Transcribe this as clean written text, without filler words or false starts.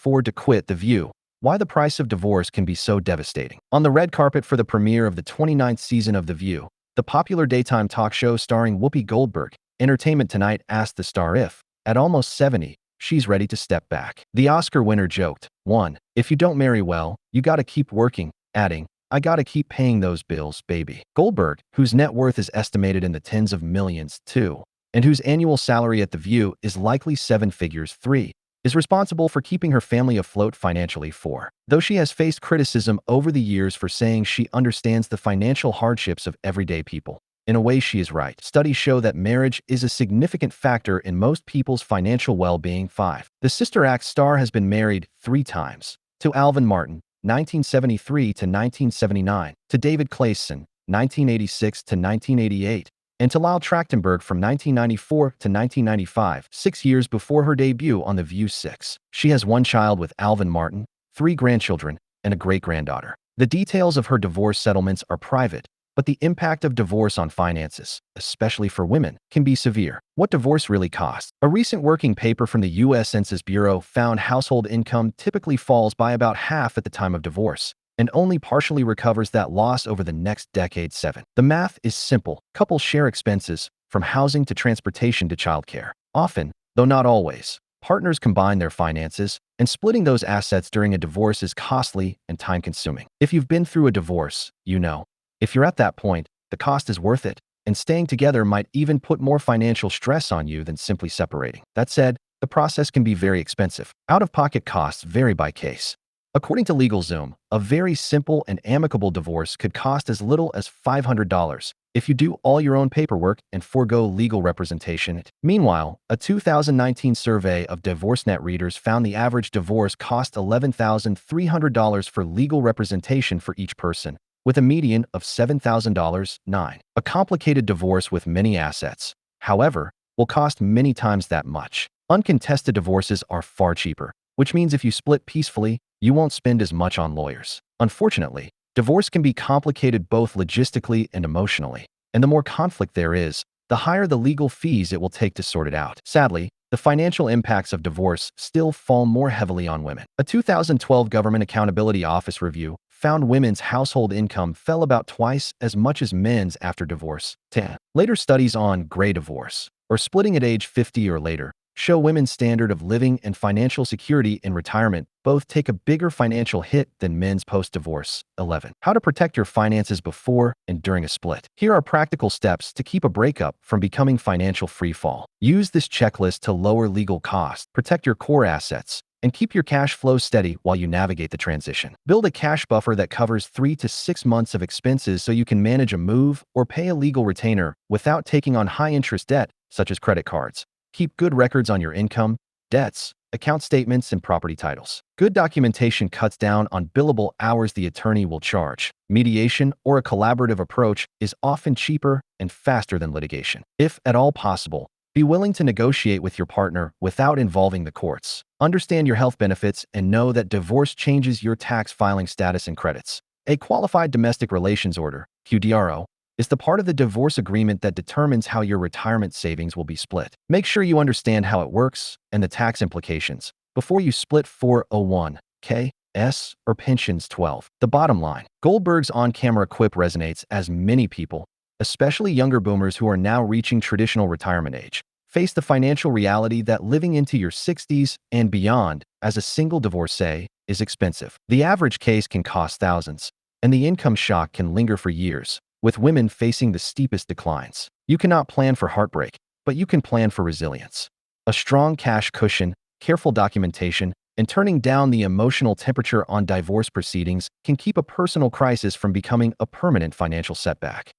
afford to quit The View. Why the price of divorce can be so devastating. On the red carpet for the premiere of the 29th season of The View, the popular daytime talk show starring Whoopi Goldberg, Entertainment Tonight asked the star if, at almost 70, she's ready to step back. The Oscar winner joked, "1. If you don't marry well, you gotta keep working," adding, "I gotta keep paying those bills, baby." Goldberg, whose net worth is estimated in the tens of millions, 2, and whose annual salary at The View is likely seven figures, 3, is responsible for keeping her family afloat financially, 4. Though she has faced criticism over the years for saying she understands the financial hardships of everyday people. In a way, she is right. Studies show that marriage is a significant factor in most people's financial well-being. 5. The Sister Act star has been married 3 times. To Alvin Martin, 1973 to 1979, to David Clayson, 1986 to 1988, and to Lyle Trachtenberg from 1994 to 1995, 6 years before her debut on The View. 6. She has 1 child with Alvin Martin, 3 grandchildren, and a great-granddaughter. The details of her divorce settlements are private, but the impact of divorce on finances, especially for women, can be severe. What divorce really costs? A recent working paper from the U.S. Census Bureau found household income typically falls by about half at the time of divorce, and only partially recovers that loss over the next decade. 7. The math is simple. Couples share expenses, from housing to transportation to childcare. Often, though not always, partners combine their finances, and splitting those assets during a divorce is costly and time-consuming. If you've been through a divorce, you know. If you're at that point, the cost is worth it, and staying together might even put more financial stress on you than simply separating. That said, the process can be very expensive. Out-of-pocket costs vary by case. According to LegalZoom, a very simple and amicable divorce could cost as little as $500 if you do all your own paperwork and forego legal representation. Meanwhile, a 2019 survey of DivorceNet readers found the average divorce cost $11,300 for legal representation for each person, with a median of $7,000. 9. A complicated divorce with many assets, however, will cost many times that much. Uncontested divorces are far cheaper, which means if you split peacefully, you won't spend as much on lawyers. Unfortunately, divorce can be complicated both logistically and emotionally, and the more conflict there is, the higher the legal fees it will take to sort it out. Sadly, the financial impacts of divorce still fall more heavily on women. A 2012 Government Accountability Office review found women's household income fell about twice as much as men's after divorce. 10. Later studies on gray divorce, or splitting at age 50 or later, show women's standard of living and financial security in retirement both take a bigger financial hit than men's post-divorce. 11. How to protect your finances before and during a split. Here are practical steps to keep a breakup from becoming financial freefall. Use this checklist to lower legal costs, protect your core assets, and keep your cash flow steady while you navigate the transition. Build a cash buffer that covers 3 to 6 months of expenses so you can manage a move or pay a legal retainer without taking on high-interest debt, such as credit cards. Keep good records on your income, debts, account statements, and property titles. Good documentation cuts down on billable hours the attorney will charge. Mediation or a collaborative approach is often cheaper and faster than litigation. If at all possible, be willing to negotiate with your partner without involving the courts. Understand your health benefits and know that divorce changes your tax filing status and credits. A qualified domestic relations order, QDRO, is the part of the divorce agreement that determines how your retirement savings will be split. Make sure you understand how it works and the tax implications before you split 401(k), S, or pensions. 12. The bottom line. Goldberg's on-camera quip resonates as many people, especially younger boomers who are now reaching traditional retirement age, face the financial reality that living into your 60s and beyond as a single divorcee is expensive. The average case can cost thousands, and the income shock can linger for years, with women facing the steepest declines. You cannot plan for heartbreak, but you can plan for resilience. A strong cash cushion, careful documentation, and turning down the emotional temperature on divorce proceedings can keep a personal crisis from becoming a permanent financial setback.